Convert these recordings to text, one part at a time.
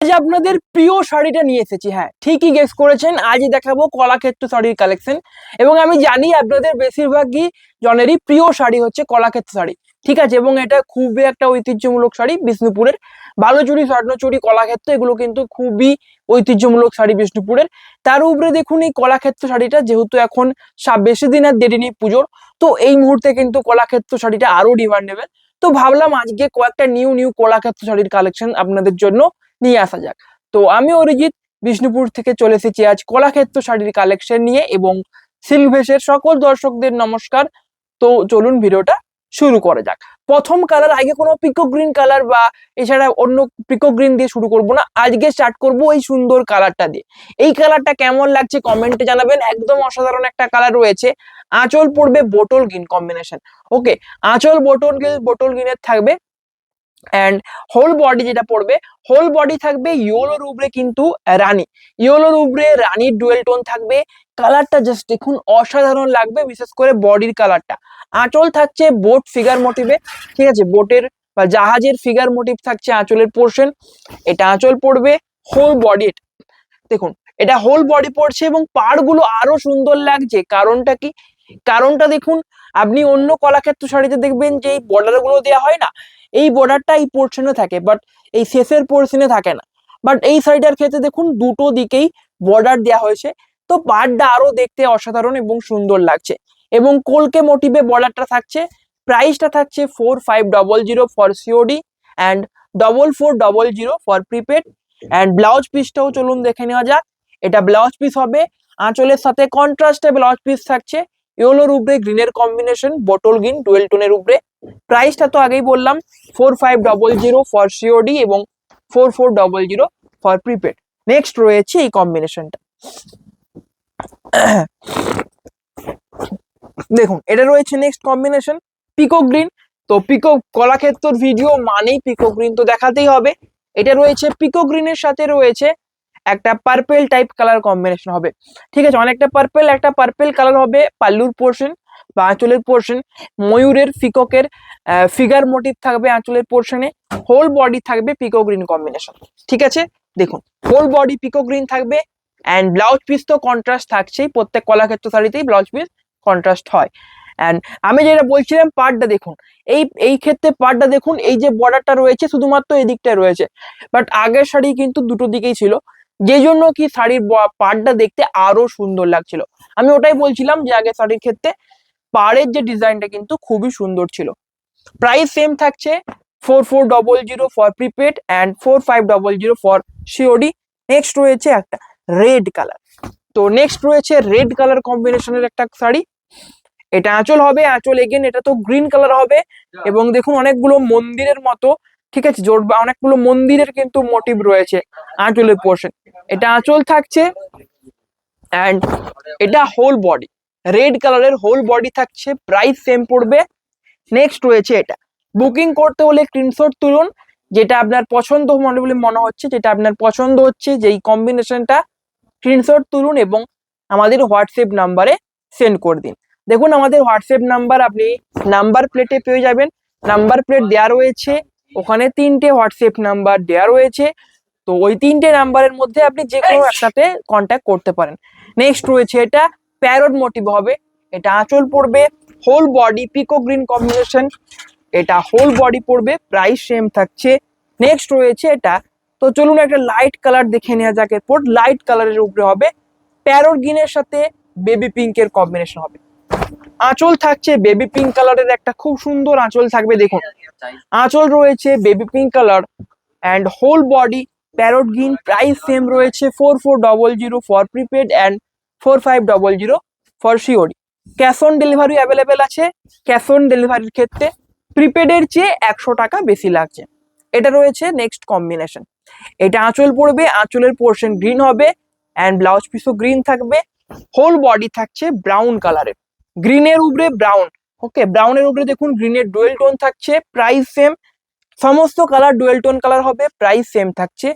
আজ আপনাদের প্রিয় শাড়িটা নিয়ে এসেছি। হ্যাঁ, ঠিকই গেস করেছেন, আজই দেখাবো কলাক্ষেত্র শাড়ির কালেকশন। এবং আমি জানি আপনাদের বেশিরভাগই জনেরই প্রিয় শাড়ি হচ্ছে কলাক্ষেত্র শাড়ি, ঠিক আছে। এবং এটা খুবই একটা ঐতিহ্যমূলক শাড়ি বিষ্ণুপুরের। বালুচুরি, স্বর্ণচুরি, কলাক্ষেত্র এগুলো কিন্তু খুবই ঐতিহ্যমূলক শাড়ি বিষ্ণুপুরের। তার উপরে দেখুন এই কলাক্ষেত্র শাড়িটা, যেহেতু এখন বেশি দিন আর দেরি নেই পুজোর, তো এই মুহূর্তে কিন্তু কলাক্ষেত্র শাড়িটা আরো ডিমান্ডেবল। তো ভাবলাম আজকে কয়েকটা নিউ নিউ কলাক্ষেত্র শাড়ির কালেকশন আপনাদের জন্য নিয়ে আসা যাক। তো আমি অরিজিৎ বিষ্ণুপুর থেকে চলে এসেছি আজ কলাক্ষেত্র শাড়ির কালেকশন নিয়ে। এবং সিল্কভেসের সকল দর্শকদের নমস্কার। তো চলুন ভিডিওটা শুরু করা যাক। প্রথম কালার, আগে কোনো পিকো গ্রিন কালার বা এছাড়া অন্য পিকো গ্রিন দিয়ে শুরু করব না, আজকে স্টার্ট করব এই সুন্দর কালারটা দিয়ে। এই কালারটা কেমন লাগছে কমেন্টে জানাবেন। একদম অসাধারণ একটা কালার রয়েছে। আঁচল পড়বে বোটল গ্রিন কম্বিনেশন। ওকে, আঁচল বোটল গ্রিনের থাকবে। অ্যান্ড হোল বডি যেটা পড়বে, হোল বডি থাকবে ইয়েলোর উপরে, কিন্তু রানী ইয়েলোর উপরে রানীর ডুয়েল টোন থাকবে। কালারটা জাস্ট দেখুন, অসাধারণ লাগবে, বিশেষ করে বডির কালারটা। আঁচল থাকছে বোট ফিগার মোটিভে, ঠিক আছে, বোটের বা জাহাজের ফিগার মোটিভ থাকছে আঁচলের পোর্শন। এটা আঁচল পড়বে, হোল বডি দেখুন, এটা হোল বডি পড়ছে এবং পাড় গুলো আরো সুন্দর লাগছে। কারণটা কি? কারণটা দেখুন, আপনি অন্য কলাক্ষেত্র শাড়িতে দেখবেন যে এই বর্ডার গুলো দেওয়া হয় না, এই বর্ডারটা এই পোর্শনে থাকে, বাট এই শেষের পোর্শনে থাকে না। বাট এই শাড়িটার ক্ষেত্রে দেখুন দুটো দিকেই বর্ডার দেওয়া হয়েছে, তো পাড়টা আরো দেখতে অসাধারণ এবং সুন্দর লাগছে। এবং কলকে মোটিভে বর্ডারটা থাকছে। প্রাইসটা থাকছে 4500 for COD and 4400 for prepaid. And blouse পিসটাও চলুন দেখে নেওয়া যাক। এটা ব্লাউজ পিস হবে, আঁচলের সাথে কন্ট্রাস্টে ব্লাউজ পিস থাকছে, ইয়েলোর উপরে গ্রিনের কম্বিনেশন, বোটল গ্রিন ডুয়েল টোনের উপরে। প্রাইসটা তো আগেই বললাম, 4500 ফর সিওডি এবং 4400 ফর প্রিপেড। নেক্সট রয়েছে এই কম্বিনেশনটা। দেখুন, এটা রয়েছে নেক্সট কম্বিনেশন পিকক গ্রিন। তো পিকক কলাক্ষেত্রর ভিডিও মানেই পিকক গ্রিন তো দেখাতেই হবে। এটা রয়েছে পিকক গ্রিনের সাথে রয়েছে একটা পার্পেল টাইপ কালার কম্বিনেশন হবে, ঠিক আছে। অনেকটা পার্পেল, একটা পার্পেল কালার হবে পাল্লুর পোর্শন বা আঁচলের পোর্শন। ময়ূরের পিককের ফিগার মোটিভ থাকবে আঁচলের পোর্শনে। হোল বডি থাকবে পিকক গ্রিন কম্বিনেশন, ঠিক আছে। দেখুন, হোল বডি পিকক গ্রিন থাকবে। অ্যান্ড ব্লাউজ পিস তো কন্ট্রাস্ট থাকছেই, প্রত্যেক কলাক্ষেত্র শাড়িতেই ব্লাউজ পিস কন্ট্রাস্ট হয়। অ্যান্ড আমি যেটা বলছিলাম, পার্টটা দেখুন, এই এই ক্ষেত্রে পার্টটা দেখুন, এই যে বর্ডারটা রয়েছে শুধুমাত্র এই দিকটা রয়েছে, বাট আগের শাড়ি কিন্তু দুটো দিকেই ছিল, যে জন্য কি শাড়ির পাড়টা দেখতে আরো সুন্দর লাগছিল। আমি ওটাই বলছিলাম যে আগে শাড়ির ক্ষেত্রে পাড়ের যে ডিজাইনটা কিন্তু খুবই সুন্দর ছিল। প্রাইস সেম থাকছে 4400 for prepaid and 4500 for COD. Next রয়েছে একটা রেড কালার। তো নেক্সট রয়েছে রেড কালার কম্বিনেশনের একটা শাড়ি। এটা আঁচল হবে, আঁচল এগেন এটা তো গ্রিন কালার হবে। এবং দেখুন অনেকগুলো মন্দিরের মতো, ঠিক আছে, জোট বা অনেকগুলো মন্দিরের কিন্তু মোটিভ রয়েছে আঁচলের পোর্শন। এটা আঁচল থাকছে অ্যান্ড এটা হোল বডি, রেড কালারের হোল বডি থাকছে। প্রাইস সেম পড়বে। নেক্সট রয়েছে এটা। বুকিং করতে হলে স্ক্রিনশট তুলুন, যেটা আপনার পছন্দ বলে মনে হচ্ছে, যেটা আপনার পছন্দ হচ্ছে যেই কম্বিনেশনটা, স্ক্রিনশট তুলুন এবং আমাদের হোয়াটসঅ্যাপ নাম্বারে সেন্ড করে দিন। দেখুন আমাদের হোয়াটসঅ্যাপ নাম্বার আপনি নাম্বার প্লেটে পেয়ে যাবেন। নাম্বার প্লেট দেওয়া রয়েছে, ওখানে 3টে হোয়াটসঅ্যাপ নাম্বার দেওয়া রয়েছে। তো ওই 3টে নাম্বারের মধ্যে আপনি যে কোনো একটাতে কন্ট্যাক্ট করতে পারেন। নেক্সট রয়েছে এটা প্যারট মোটিভ হবে। এটা আঁচল পড়বে, whole body pico green combination. এটা হোল বডি পড়বে, প্রাইস সেম থাকছে। নেক্সট রয়েছে এটা। তো চলুন একটা লাইট কালার দেখে নেওয়া যাক। এরপর লাইট কালারের উপরে হবে প্যারট গ্রিনের সাথে বেবি পিঙ্কের কম্বিনেশন হবে। আঁচল থাকছে বেবি পিঙ্ক কালারের, একটা খুব সুন্দর আঁচল থাকবে। দেখুন আঁচল রয়েছে baby pink colour and whole body parrot green. Price same রয়েছে 4400 for prepaid and 4500 for COD. Cash on delivery available আছে। ক্যাশ অন ডেলিভারির ক্ষেত্রে প্রিপেডের চেয়ে 100 টাকা বেশি লাগছে। এটা রয়েছে নেক্সট কম্বিনেশন। এটা আঁচল পড়বে, আঁচলের পোর্শন গ্রিন হবে অ্যান্ড ব্লাউজ পিসও গ্রিন থাকবে। হোল বডি থাকছে ব্রাউন কালারের, গ্রিনের উপরে ব্রাউন। ওকে, ব্রাউনের উপরে দেখুন গ্রিনের ডুয়েল টোন থাকছে। প্রাইস সেম, সমস্ত কালার ডুয়েল টোন কালার হবে, প্রাইস সেম থাকছে।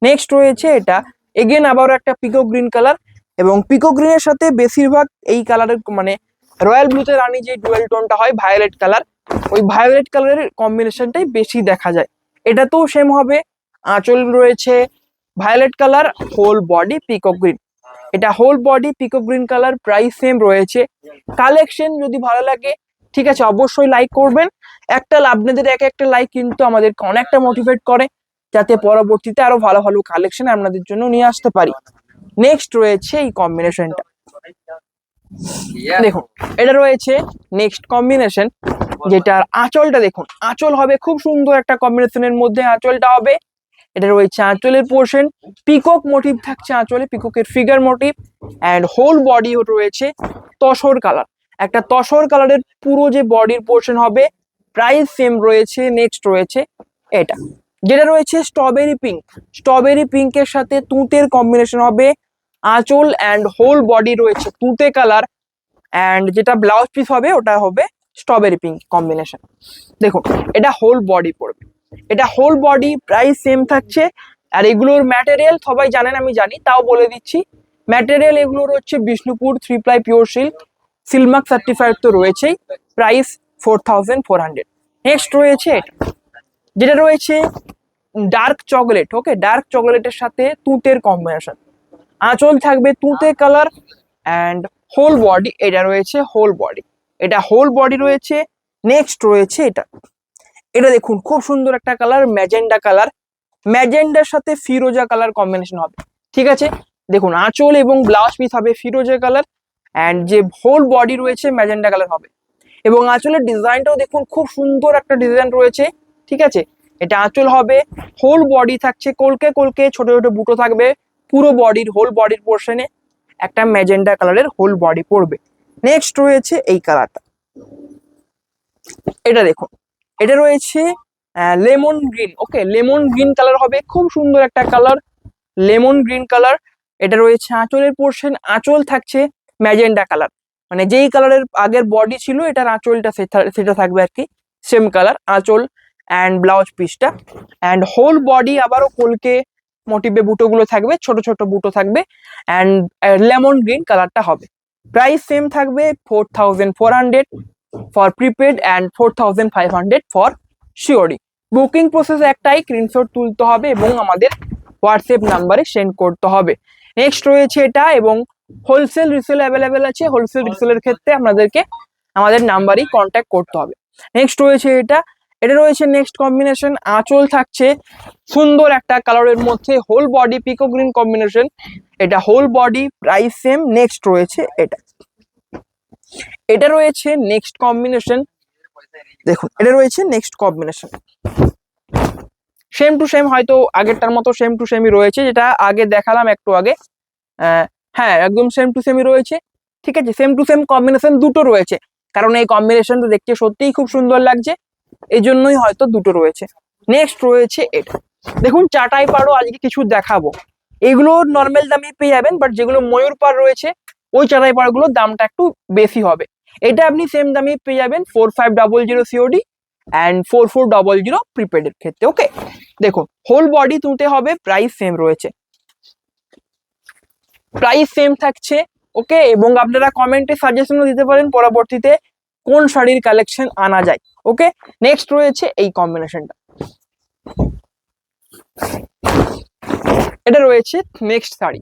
নেক্সট রয়েছে এটা, এগেন আবার একটা পিকো গ্রিন কালার। এবং পিকো গ্রিনের সাথে বেশিরভাগ এই কালারের মানে রয়্যাল ব্লুতে রানী যে ডুয়েল টোনটা হয় ভায়োলেট কালার, ওই ভায়োলেট কালারের কম্বিনেশনটাই বেশি দেখা যায়। এটাতেও সেম হবে, আঁচল রয়েছে violet colour, whole body peacock green. এটা whole body peacock green colour, price same রয়েছে। কালেকশন যদি ভালো লাগে ঠিক আছে অবশ্যই লাইক করবেন। আপনাদের এক একটা লাইক কিন্তু আমাদেরকে অনেকটা মোটিভেট করে, যাতে পরবর্তীতে আরো ভালো ভালো কালেকশন আপনাদের জন্য নিয়ে আসতে পারি। নেক্সট রয়েছে এই কম্বিনেশনটা, দেখুন এটা রয়েছে নেক্সট কম্বিনেশন, যেটার আঁচলটা দেখুন, আঁচল হবে খুব সুন্দর একটা কম্বিনেশনের মধ্যে আঁচলটা হবে। এটা রয়েছে আঁচলের পোর্শন, পিকক মোটিভ থাকছে আঁচলে, পিককের figure motif, and whole body রয়েছে তসর কালার, একটা তসর কালারের পুরো যে বডির পোর্শন হবে। প্রাইস সেম রয়েছে। নেক্সট রয়েছে এটা, যেটা রয়েছে স্ট্রবেরি পিঙ্ক, স্ট্রবেরি পিঙ্কের সাথে তুঁতের কম্বিনেশন হবে। আঁচল অ্যান্ড হোল বডি রয়েছে তুঁতে কালার, অ্যান্ড যেটা ব্লাউজ পিস হবে ওটা হবে স্ট্রবেরি পিঙ্ক কম্বিনেশন। দেখুন এটা হোল বডি পড়বে, এটা হোল বডি, প্রাইস সেম থাকছে। আর এগুলোর ম্যাটেরিয়াল সবাই জানেন, আমি জানি তাও বলে দিচ্ছি। ম্যাটেরিয়াল এগুলোর হচ্ছে Bishnupur 3 ply pure silk, Silk Mark certified তো রয়েছেই। প্রাইস 4400। নেক্সট রয়েছে এটা, যেটা রয়েছে ডার্ক চকলেট, ওকে, ডার্ক চকলেটের সাথে তুঁতের কম্বিনেশন। আঁচল থাকবে তুঁতে কালার, অ্যান্ড হোল বডি, এটা রয়েছে হোল বডি, এটা হোল বডি রয়েছে। নেক্সট রয়েছে এটা, এটা দেখুন খুব সুন্দর একটা কালার, ম্যাজেন্ডা কালার, ম্যাজেন্ডার সাথে ফিরোজা কালার কম্বিনেশন হবে। ঠিক আছে, দেখুন আঁচল এবং ব্লাউজ পিস হবে ফিরোজা কালার, অ্যান্ড যে হোল বডি রয়েছে ম্যাজেন্ডা কালার হবে। এবং আঁচলের ডিজাইনটাও দেখুন খুব সুন্দর একটা ডিজাইন রয়েছে। ঠিক আছে, এটা আঁচল হবে, হোল বডি থাকছে কলকে কলকে ছোট ছোট বুটো থাকবে পুরো বডির, হোল বডির পোর্শনে একটা ম্যাজেন্ডা কালারের হোল বডি পড়বে। নেক্সট রয়েছে এই কালারটা, এটা দেখুন, এটা রয়েছে লেমন গ্রিন, ওকে, লেমন গ্রিন কালার হবে, খুব সুন্দর একটা কালার, লেমন গ্রিন কালার। এটা রয়েছে আঁচলের পোর্শন, আঁচল থাকছে ম্যাজেন্ডা কালার, মানে যেই কালারের আগের বডি ছিল এটার আঁচলটা সেটা থাকবে আর কি, সেম কালার আঁচল অ্যান্ড ব্লাউজ পিসটা। অ্যান্ড হোল বডি আবারও কলকে মোটিভে বুটোগুলো থাকবে, ছোট ছোট বুটো থাকবে, অ্যান্ড লেমন গ্রিন কালারটা হবে। প্রাইস সেম থাকবে 4400 for prepaid and 4500 for COD. Booking process একটাই, স্ক্রিনশট তুলতে হবে এবং আমাদের হোয়াটসঅ্যাপ নাম্বারে সেন্ড করতে হবে। নেক্সট রয়েছে এটা, এবং হোলসেল রিসেল অ্যাভেলেবেল আছে। হোলসেল রিসেলের ক্ষেত্রে আপনাদেরকে আমাদের নাম্বারই কন্ট্যাক্ট করতে হবে। নেক্সট রয়েছে এটা, এটা রয়েছে নেক্সট কম্বিনেশন, আঁচল থাকছে সুন্দর একটা কালারের মধ্যে, whole body pico green combination, এটা whole body, price same. Next রয়েছে এটা, এটা রয়েছে নেক্সট কম্বিনেশন, দেখুন এটা রয়েছে next combination, same to same, হয়তো আগেরটার মতো সেম টু সেমই রয়েছে, যেটা আগে দেখালাম একটু আগে। হ্যাঁ একদম সেম টু সেমই রয়েছে। ঠিক আছে, সেম টু সেম কম্বিনেশন দুটো রয়েছে, কারণ এই কম্বিনেশনটা দেখতে সত্যিই খুব সুন্দর লাগছে, এই জন্যই হয়তো দুটো রয়েছে। নেক্সট রয়েছে এটা, দেখুন চাটাই পাড়ও আজকে কিছু দেখাবো, এগুলো নর্মাল দামে পেয়ে যাবেন, বাট যেগুলো ময়ূর পাড় রয়েছে ওই চাটাই পাড়গুলোর দামটা একটু বেশি হবে। এটা আপনি সেম দামে পেয়ে যাবেন 4500 সিওডি অ্যান্ড 4400 প্রিপেড এর ক্ষেত্রে। ওকে, দেখুন হোল বডি তুলতে হবে, প্রাইস সেম রয়েছে, প্রাইস সেম থাকছে। ওকে, এবং আপনারা কমেন্টে সাজেশনও দিতে পারেন পরবর্তীতে কোন শাড়ির কালেকশন আনা যায়। ওকে, নেক্সট রয়েছে এই কম্বিনেশনটা, এটা রয়েছে নেক্সট শাড়ি।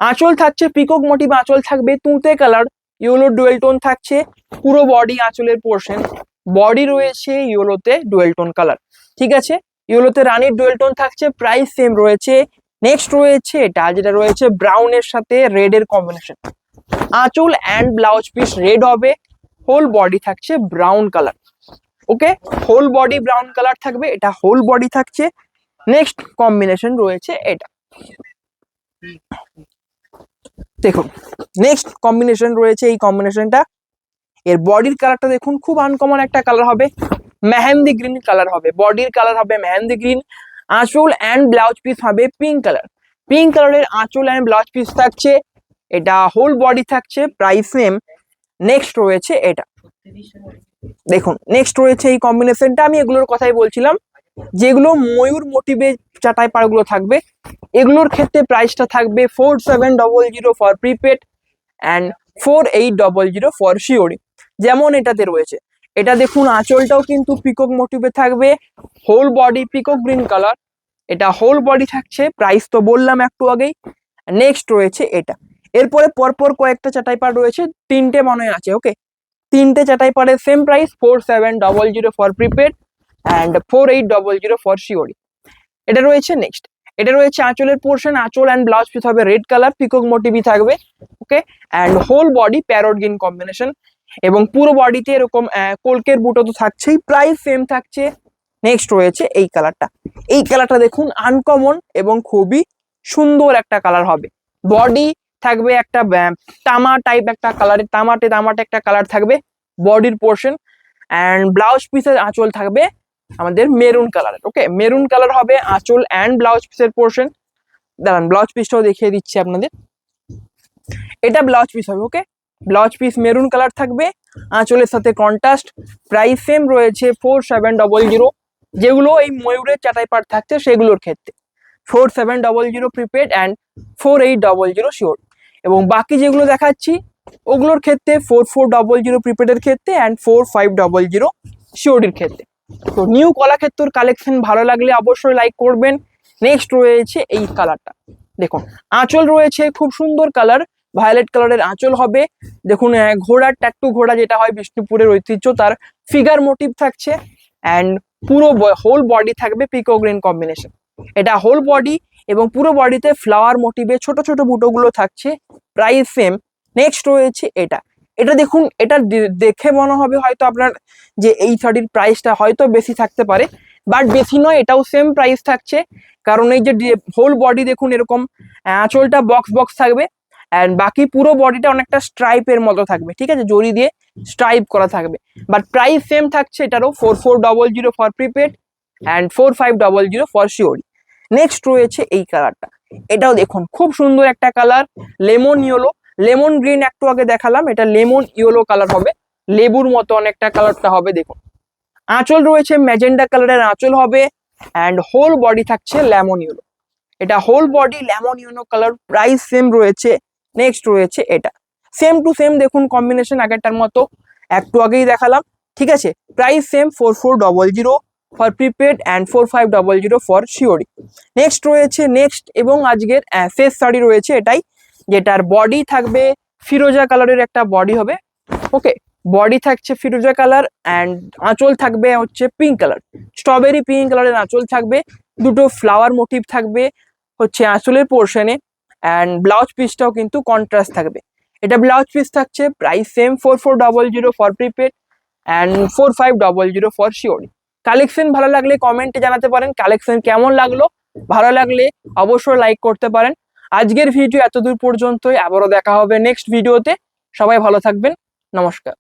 আঁচল থাকছে পিকক মোটিভ, আঁচল থাকবে তুঁতে কালার, ইয়েলো ডুয়েল টোন থাকছে পুরো বডি, আঁচলের পোর্শন বডি রয়েছে ইয়েলোতে ডুয়েল টোন কালার। ঠিক আছে, ইয়েলোতে রানীর ডুয়েল টোন থাকছে, প্রাইস সেম রয়েছে। নেক্সট রয়েছে এটা, যেটা রয়েছে ব্রাউনের সাথে রেড এর কম্বিনেশন, আঁচল অ্যান্ড ব্লাউজ পিস রেড হবে, হোল বডি থাকছে ব্রাউন কালার। ওকে, হোল বডি ব্রাউন কালার থাকবে, এটা হোল বডি থাকছে। নেক্সট কম্বিনেশন রয়েছে এটা, দেখুন নেক্সট কম্বিনেশন রয়েছে এই কম্বিনেশনটা, এর বডির কালারটা দেখুন খুব আনকমন একটা কালার হবে, মেহেন্দি গ্রিন কালার হবে, বডির কালার হবে মেহেন্দি গ্রিন, আঁচল অ্যান্ড ব্লাউজ পিস হবে পিঙ্ক কালার, পিঙ্ক কালারের আঁচল অ্যান্ড ব্লাউজ পিস থাকছে, এটা হোল বডি থাকছে, প্রাইস সেম। নেক্সট রয়েছে এটা, দেখুন নেক্সট রয়েছে এই কম্বিনেশনটা, আমি এগুলোর কথাই বলছিলাম, যেগুলো ময়ূর মোটিভে চাটাই পাড়গুলো থাকবে এগুলোর ক্ষেত্রে প্রাইসটা থাকবে 4700 ফর প্রিপেড অ্যান্ড 4800 ফর শিওরি। যেমন এটাতে রয়েছে, এটা দেখুন আঁচলটাও কিন্তু পিকক মোটিভে থাকবে, whole body peacock green colour, এটা হোল বডি থাকছে, প্রাইস তো বললাম একটু আগেই। নেক্সট রয়েছে এটা, এরপরে পরপর কয়েকটা চাটাই পার রয়েছে, তিনটে মনে আছে। ওকে, তিনটে চাটাই পারের same price 4700 for prepaid and 4800 for COD. এটা রয়েছে নেক্সট, এটা রয়েছে আঁচলের পোর্শন, আঁচল অ্যান্ড ব্লাউজ পিস হবে রেড কালার, পিকক মোটিভি থাকবে। Okay, and whole body parrot green combination, এবং পুরো বডিতে এরকম কলকের বুটো তো থাকছেই, প্রাইস সেম থাকছে। নেক্সট রয়েছে এই কালারটা, এই কালারটা দেখুন আনকমন এবং খুবই সুন্দর একটা কালার হবে। বডি থাকবে একটা তামা টাইপ একটা কালারের, তামাটে তামাটে একটা কালার থাকবে বডির পোর্শন, অ্যান্ড ব্লাউজ পিসের আঁচল থাকবে আমাদের মেরুন কালারের। ওকে, মেরুন কালার হবে আঁচল অ্যান্ড ব্লাউজ পিসের পোর্শন। দাঁড়ান ব্লাউজ পিসটাও দেখিয়ে দিচ্ছি আপনাদের, এটা ব্লাউজ পিস হবে। ওকে, ব্লাউজ পিস মেরুন কালার থাকবে, আঁচলের সাথে কন্ট্রাস্ট। প্রাইস সেম রয়েছে 4700, যেগুলো এই ময়ূরের চাটাই পাট থাকছে সেগুলোর ক্ষেত্রে 4700 প্রিপেড অ্যান্ড 4800 শিওর। এবং বাকি যেগুলো দেখাচ্ছি ওগুলোর ক্ষেত্রে 4400 প্রিপেডের ক্ষেত্রে অ্যান্ড 4500 শিওরির ক্ষেত্রে। তো নিউ কলাক্ষেত্রর কালেকশন ভালো লাগলে অবশ্যই লাইক করবেন। নেক্সট রয়েছে এই কালারটা, দেখুন আঁচল রয়েছে খুব সুন্দর কালার, ভায়োলেট কালারের আঁচল হবে। দেখুন ঘোড়ার ট্যাটু ঘোড়া যেটা হয় বিষ্ণুপুরের ঐতিহ্য, তার ফিগার মোটিভ থাকছে, অ্যান্ড পুরো হোল বডি থাকবে পিকক গ্রিন কম্বিনেশন। এটা হোল বডি এবং পুরো বডিতে ফ্লাওয়ার মোটিভে ছোট ছোট বুটোগুলো থাকছে, প্রাইস সেম। নেক্সট রয়েছে এটা, এটা দেখুন, এটা দেখে মনে হবে হয়তো আপনার যে এই শাড়ির প্রাইসটা হয়তো বেশি থাকতে পারে, বাট বেশি নয়, এটাও সেম প্রাইস থাকছে। কারণ এই যে হোল বডি দেখুন এরকম আঁচলটা বক্স বক্স থাকবে, অ্যান্ড বাকি পুরো বডিটা অনেকটা স্ট্রাইপের মতো থাকবে, ঠিক আছে, জড়ি দিয়ে স্ট্রাইপ করা থাকবে। বাট প্রাইস সেম থাকছে এটারও 4400 for prepaid and 4500 for COD. Next রয়েছে এই কালারটা, এটাও দেখুন খুব সুন্দর একটা colour, lemon yellow, lemon green একটু আগে দেখালাম, এটা লেমন ইয়েলো কালার হবে, লেবুর মতো অনেকটা কালারটা হবে। দেখুন আঁচল রয়েছে ম্যাজেন্ডা কালারের আঁচল হবে, অ্যান্ড হোল বডি থাকছে লেমন ইয়েলো। এটা whole body lemon yellow colour, price same রয়েছে। নেক্সট রয়েছে এটা, সেম টু সেম দেখুন কম্বিনেশন আগেরটার মতো, একটু আগেই দেখালাম, ঠিক আছে। Price same 4400 for prepaid and 4500 for COD. Next রয়েছে নেক্সট, এবং আজকের শেষ শাড়ি রয়েছে এটাই, যেটার বডি থাকবে ফিরোজা কালারের একটা বডি হবে। ওকে, বডি থাকছে ফিরোজা কালার, অ্যান্ড আঁচল থাকবে হচ্ছে পিঙ্ক কালার, স্ট্রবেরি পিঙ্ক কালারের আঁচল থাকবে, দুটো ফ্লাওয়ার মোটিভ থাকবে হচ্ছে আঁচলের পোর্শনে, অ্যান্ড ব্লাউজ পিসটাও কিন্তু কন্ট্রাস্ট থাকবে। এটা ব্লাউজ পিস থাকছে, price same 4400 for prepaid and 4500 for COD. Collection ভালো লাগলে কমেন্টে জানাতে পারেন কালেকশন কেমন লাগলো, ভালো লাগলে অবশ্যই লাইক করতে পারেন। আজকের ভিডিও এতদূর পর্যন্তই, আবারও দেখা হবে নেক্সট ভিডিওতে। সবাই ভালো থাকবেন, নমস্কার।